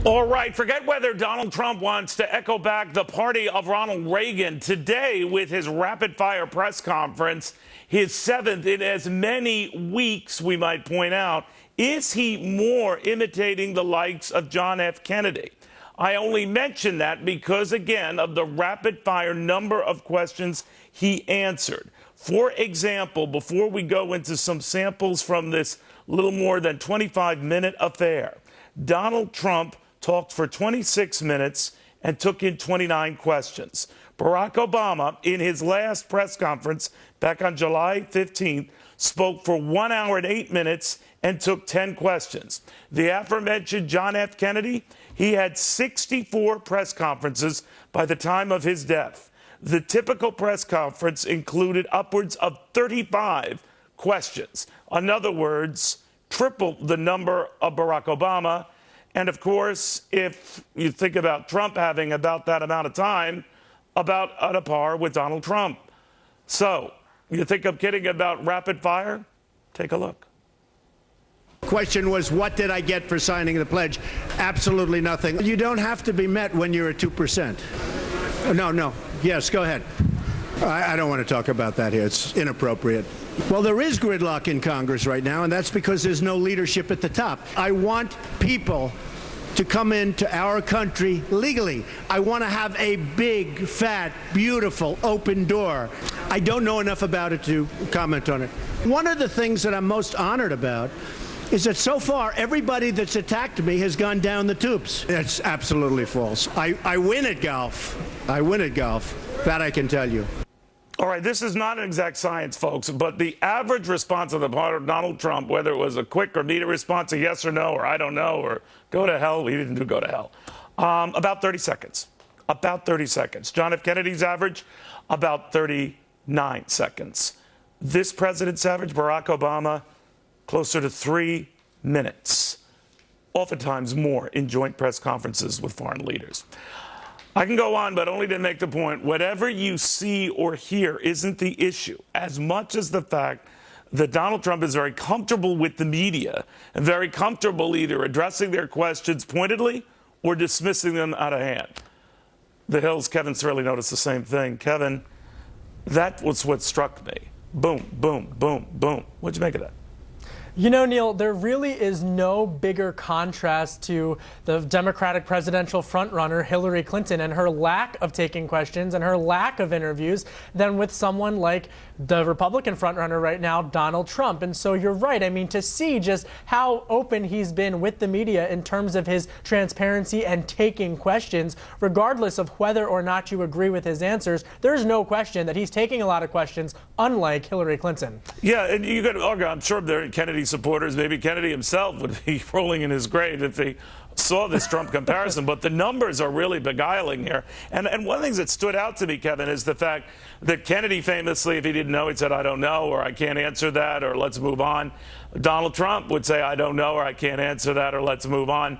All right, forget whether Donald Trump wants to echo back the party of Ronald Reagan today with his rapid-fire press conference, his seventh in as many weeks, we might point out. Is he more imitating the likes of John F. Kennedy? I only mention that because, again, of the rapid-fire number of questions he answered. For example, before we go into some samples from this little more than 25-minute affair, Donald Trump talked for 26 minutes and took in 29 questions. Barack Obama, in his last press conference back on July 15th, spoke for 1 hour and 8 minutes and took 10 questions. The aforementioned John F. Kennedy, he had 64 press conferences by the time of his death. The typical press conference included upwards of 35 questions. In other words, triple the number of Barack Obama. And of course, if you think about Trump having about that amount of time, about on a par with Donald Trump. So, you think I'm kidding about rapid fire? Take a look. Question was, what did I get for signing the pledge? Absolutely nothing. You don't have to be met when you're at 2%. No. Yes, go ahead. I don't want to talk about that here. It's inappropriate. Well, there is gridlock in Congress right now, and that's because there's no leadership at the top. I want people to come into our country legally. I want to have a big, fat, beautiful, open door. I don't know enough about it to comment on it. One of the things that I'm most honored about is that so far everybody that's attacked me has gone down the tubes. It's absolutely false. I win at golf. I win at golf. That I can tell you. All right, this is not an exact science, folks, but the average response on the part of Donald Trump, whether it was a quick or immediate response, a yes or no, or I don't know, or go to hell, he didn't do go to hell, about 30 seconds. About 30 seconds. John F. Kennedy's average, about 39 seconds. This president's average, Barack Obama, closer to 3 minutes, oftentimes more in joint press conferences with foreign leaders. I can go on, but only to make the point, whatever you see or hear isn't the issue, as much as the fact that Donald Trump is very comfortable with the media and very comfortable either addressing their questions pointedly or dismissing them out of hand. The Hill's Kevin Sirley noticed the same thing. Kevin, that was what struck me. Boom, boom, boom, boom. What'd you make of that? You know, Neil, there really is no bigger contrast to the Democratic presidential frontrunner Hillary Clinton and her lack of taking questions and her lack of interviews than with someone like the Republican frontrunner right now, Donald Trump. And so you're right. I mean, to see just how open he's been with the media in terms of his transparency and taking questions, regardless of whether or not you agree with his answers, there's no question that he's taking a lot of questions, unlike Hillary Clinton. Yeah, and you got to argue, I'm sure there are Kennedy supporters, maybe Kennedy himself would be rolling in his grave if he saw this Trump comparison, but the numbers are really beguiling here. And one of the things that stood out to me, Kevin, is the fact that Kennedy famously, if he didn't know, he said, I don't know, or I can't answer that, or let's move on. Donald Trump would say, I don't know, or I can't answer that, or let's move on.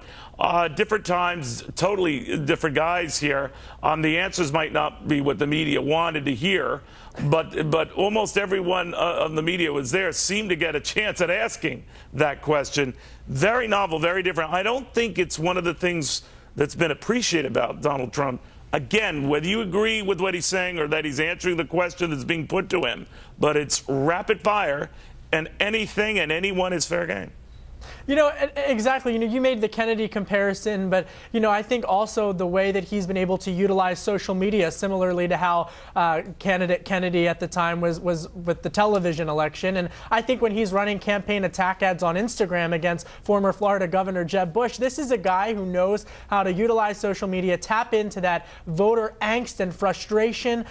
Different times, totally different guys here. The answers might not be what the media wanted to hear, but almost everyone of the media was there seemed to get a chance at asking that question. Very novel, very different. I don't think it's one of the things that's been appreciated about Donald Trump. Again, whether you agree with what he's saying or that he's answering the question that's being put to him, but it's rapid fire, and anything and anyone is fair game. You know, exactly. You know, you made the Kennedy comparison, but, you know, I think also the way that he's been able to utilize social media, similarly to how candidate Kennedy at the time was with the television election. And I think when he's running campaign attack ads on Instagram against former Florida Governor Jeb Bush, this is a guy who knows how to utilize social media, tap into that voter angst and frustration.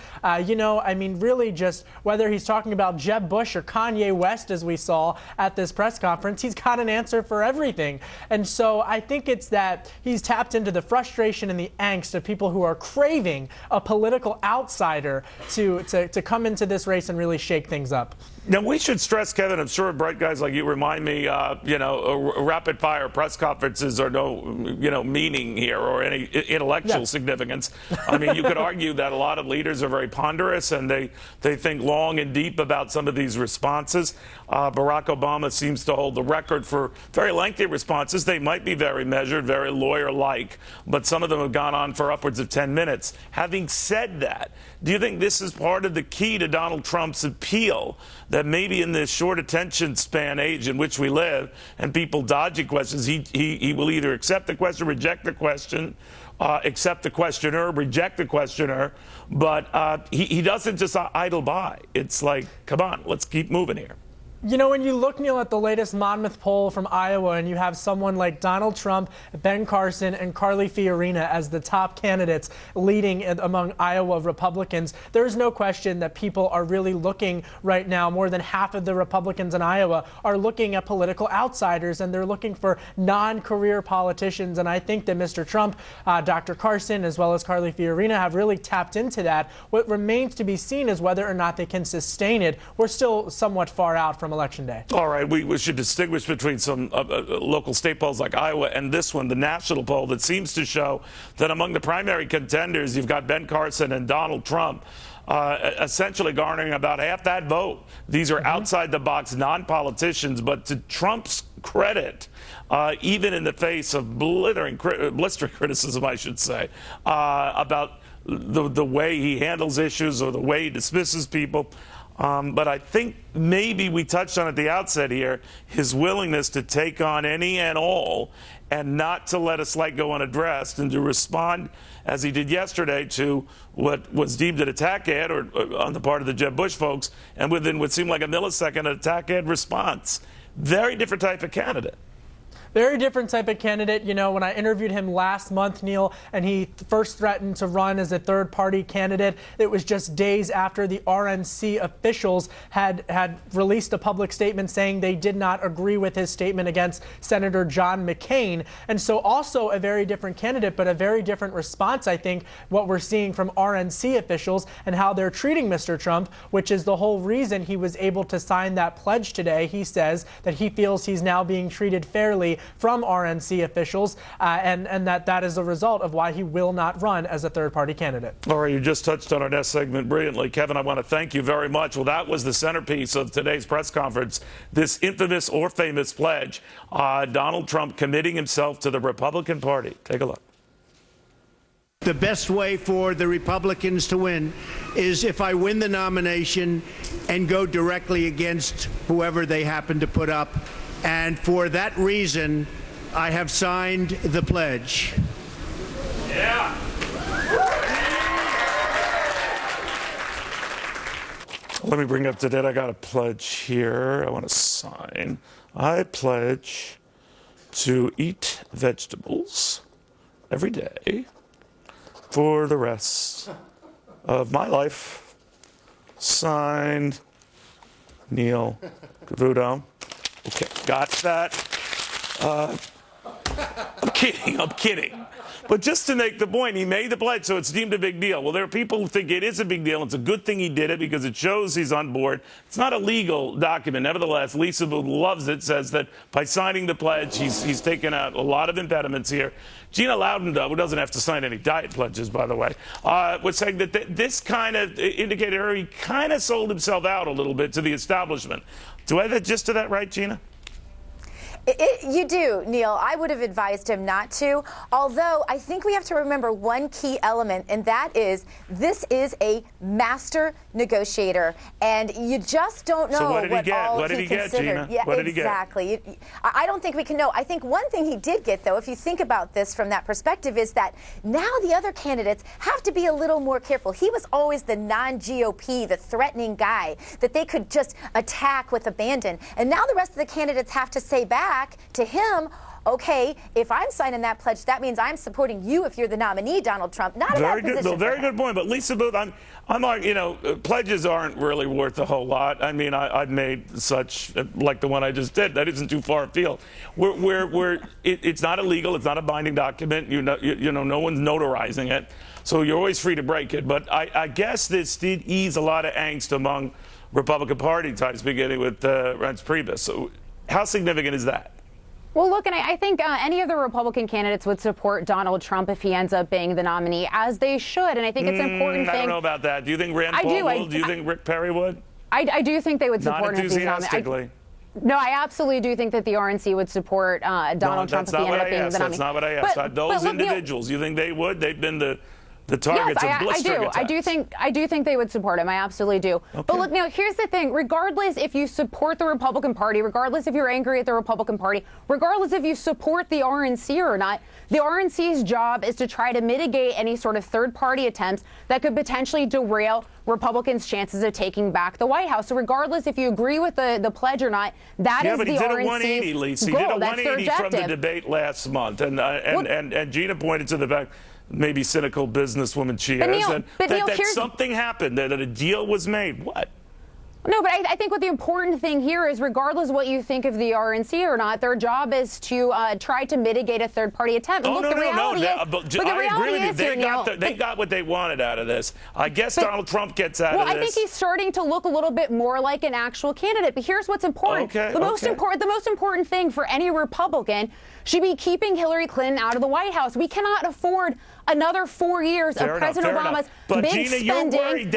You know, I mean, really just whether he's talking about Jeb Bush or Kanye West, as we saw at this press conference, he's got an answer for everything. And so I think it's that he's tapped into the frustration and the angst of people who are craving a political outsider to come into this race and really shake things up. Now, we should stress, Kevin, I'm sure bright guys like you remind me, you know, rapid fire press conferences are no, you know, meaning here or any intellectual significance. I mean, you could argue that a lot of leaders are very ponderous and they think long and deep about some of these responses. Barack Obama seems to hold the record for were very lengthy responses. They might be very measured, very lawyer-like, but some of them have gone on for upwards of 10 minutes. Having said that, do you think this is part of the key to Donald Trump's appeal, that maybe in this short attention span age in which we live and people dodging questions, he will either accept the question, reject the question, accept the questioner, reject the questioner, but he doesn't just idle by. It's like, come on, let's keep moving here. You know, when you look, Neil, at the latest Monmouth poll from Iowa, and you have someone like Donald Trump, Ben Carson, and Carly Fiorina as the top candidates leading among Iowa Republicans, there's no question that people are really looking right now. More than half of the Republicans in Iowa are looking at political outsiders, and they're looking for non-career politicians. And I think that Mr. Trump, Dr. Carson, as well as Carly Fiorina have really tapped into that. What remains to be seen is whether or not they can sustain it. We're still somewhat far out from Election Day. All right, we should distinguish between some local state polls like Iowa and this one, the national poll, that seems to show that among the primary contenders, you've got Ben Carson and Donald Trump essentially garnering about half that vote. These are outside-the-box non-politicians, but to Trump's credit, even in the face of blistering criticism, I should say, about the way he handles issues or the way he dismisses people, but I think maybe we touched on at the outset here, his willingness to take on any and all and not to let a slight go unaddressed and to respond, as he did yesterday, to what was deemed an attack ad or on the part of the Jeb Bush folks, and within what seemed like a millisecond, an attack ad response. Very different type of candidate. Very different type of candidate. You know, when I interviewed him last month, Neil, and he first threatened to run as a third-party candidate, it was just days after the RNC officials had released a public statement saying they did not agree with his statement against Senator John McCain. And so also a very different candidate, but a very different response, I think, what we're seeing from RNC officials and how they're treating Mr. Trump, which is the whole reason he was able to sign that pledge today. He says that he feels he's now being treated fairly from RNC officials, and that is a result of why he will not run as a third-party candidate. All right, you just touched on our next segment brilliantly. Kevin, I want to thank you very much. Well, that was the centerpiece of today's press conference, this infamous or famous pledge, Donald Trump committing himself to the Republican Party. Take a look. The best way for the Republicans to win is if I win the nomination and go directly against whoever they happen to put up. And for that reason, I have signed the pledge. Yeah. Let me bring up to date. I got a pledge here. I want to sign. I pledge to eat vegetables every day for the rest of my life. Signed, Neil Cavuto. Okay, got that. I'm kidding. But just to make the point, he made the pledge, so it's deemed a big deal. Well, there are people who think it is a big deal. It's a good thing he did it because it shows he's on board. It's not a legal document. Nevertheless, Lisa Booth loves it, says that by signing the pledge, he's taken out a lot of impediments here. Gina Loudon, who doesn't have to sign any diet pledges, by the way, was saying that this kind of indicated he kind of sold himself out a little bit to the establishment. Do I have the gist of that right, Gina? You do, Neil. I would have advised him not to, although I think we have to remember one key element, and that is this is a master negotiator, and you just don't know what did he get? all What did he get, Gina? Yeah, what did he get? Exactly. I don't think we can know. I think one thing he did get, though, if you think about this from that perspective, is that now the other candidates have to be a little more careful. He was always the non-GOP, the threatening guy that they could just attack with abandon, and now the rest of the candidates have to say back to him, okay, if I'm signing that pledge, that means I'm supporting you if you're the nominee, Donald Trump. Not a bad position. Very good point. But Lisa Booth, I'm like, pledges aren't really worth a whole lot. I mean, I've made such like the one I just did. That isn't too far afield. It's not illegal. It's not a binding document. No one's notarizing it, so you're always free to break it. But I guess this did ease a lot of angst among Republican Party types, beginning with Reince Priebus. So how significant is that? Well, look, and I think any of the Republican candidates would support Donald Trump if he ends up being the nominee, as they should. And I think it's an important thing. I don't know about that. Do you think Rand Paul would? Do you think Rick Perry would? I do think they would support him if he's nominated. No, I absolutely do think that the RNC would support Donald Trump if he ended up being the nominee. That's not what I asked. Those individuals, you think they would? They've been the targets of blistering attacks. I do think they would support him. I absolutely do. Okay. But look, Neil, here's the thing. Regardless if you support the Republican Party, regardless if you're angry at the Republican Party, regardless if you support the RNC or not, the RNC's job is to try to mitigate any sort of third-party attempts that could potentially derail Republicans' chances of taking back the White House. So regardless if you agree with the pledge or not, that is the RNC's goal. Yeah, but he did a 180, Lisa. He did a 180 from the debate last month. And Gina pointed to the fact, maybe cynical businesswoman she is, that something happened, that a deal was made. What? No, but I think what the important thing here is, regardless of what you think of the RNC or not, their job is to try to mitigate a third-party attempt. I agree with you. They got what they wanted out of this. I guess Donald Trump gets out of this. Well, I think he's starting to look a little bit more like an actual candidate. But here's what's important. The most important thing for any Republican should be keeping Hillary Clinton out of the White House. We cannot afford another 4 years of President Obama's big spending,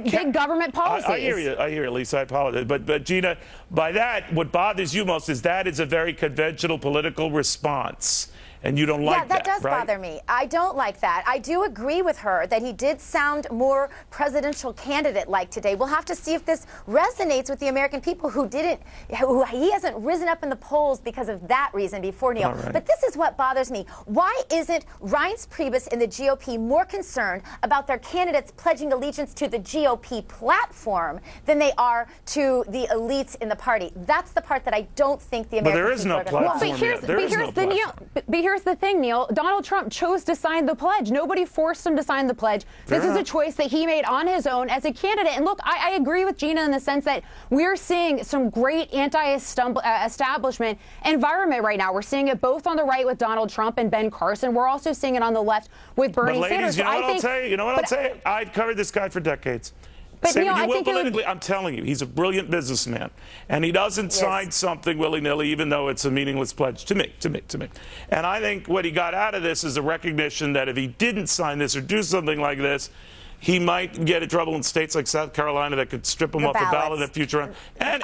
big government policies. I hear you, Lisa. I apologize. But Gina, by that, what bothers you most is that is a very conventional political response. And you don't like that, Yeah, that does right? bother me. I don't like that. I do agree with her that he did sound more presidential candidate-like today. We'll have to see if this resonates with the American people who he hasn't risen up in the polls because of that reason before, Neil. Right. But this is what bothers me. Why isn't Reince Priebus and the GOP more concerned about their candidates pledging allegiance to the GOP platform than they are to the elites in the party? That's the part that I don't think the American people are going to love. But here's the thing, Neil. Donald Trump chose to sign the pledge. Nobody forced him to sign the pledge. This is a choice that he made on his own as a candidate. And look, I agree with Gina in the sense that we're seeing some great anti-establishment environment right now. We're seeing it both on the right with Donald Trump and Ben Carson. We're also seeing it on the left with Bernie Sanders. You know what I'll say? I've covered this guy for decades. But Neil, I think I'm telling you, he's a brilliant businessman, and he doesn't sign something willy-nilly, even though it's a meaningless pledge to me. And I think what he got out of this is a recognition that if he didn't sign this or do something like this, he might get in trouble in states like South Carolina that could strip him off the ballot in the future. And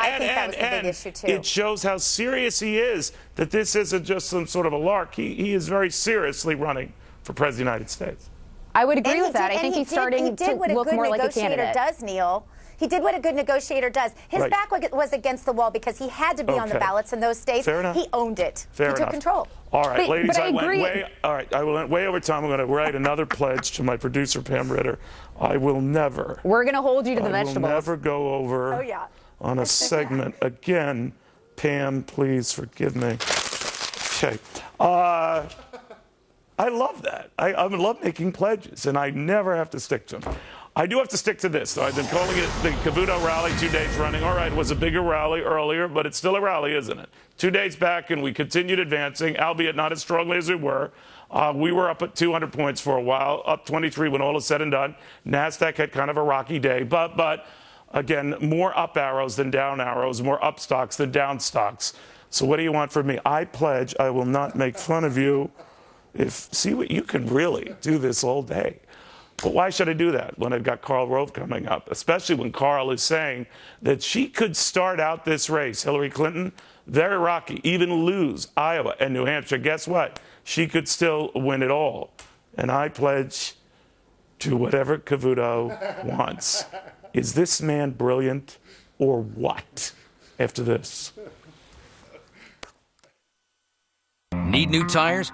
it shows how serious he is, that this isn't just some sort of a lark. He is very seriously running for President of the United States. I would agree with that. I think he's starting to look more like a candidate. He did what a good negotiator does, Neil. He did what a good negotiator does. His back was against the wall because he had to be on the ballots in those states. Fair enough. He owned it. He took control. All right, ladies, I went way over time. I'm going to write another pledge to my producer, Pam Ritter. I will never. We're going to hold you to the vegetables. I will never go over on a segment again. Pam, please forgive me. Okay. I love that. I love making pledges, and I never have to stick to them. I do have to stick to this, though. I've been calling it the Cavuto rally 2 days running. All right, it was a bigger rally earlier, but it's still a rally, isn't it? 2 days back, and we continued advancing, albeit not as strongly as we were. We were up at 200 points for a while, up 23 when all is said and done. NASDAQ had kind of a rocky day, but again, more up arrows than down arrows, more up stocks than down stocks. So what do you want from me? I pledge I will not make fun of you. See what you can really do this all day. But why should I do that when I've got Karl Rove coming up, especially when Karl is saying that she could start out this race, Hillary Clinton, very rocky, even lose Iowa and New Hampshire. Guess what? She could still win it all. And I pledge to whatever Cavuto wants. Is this man brilliant or what after this? Need new tires?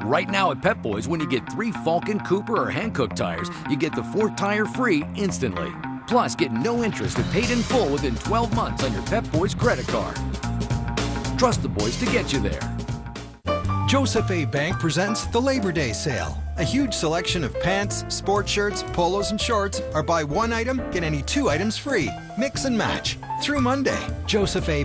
Right now at Pep Boys, when you get 3 Falcon, Cooper, or Hankook tires, you get the 4th tire free instantly. Plus, get no interest and paid in full within 12 months on your Pep Boys credit card. Trust the boys to get you there. Joseph A. Bank presents the Labor Day sale. A huge selection of pants, sports shirts, polos, and shorts are buy 1 item, get any 2 items free. Mix and match. Through Monday. Joseph A.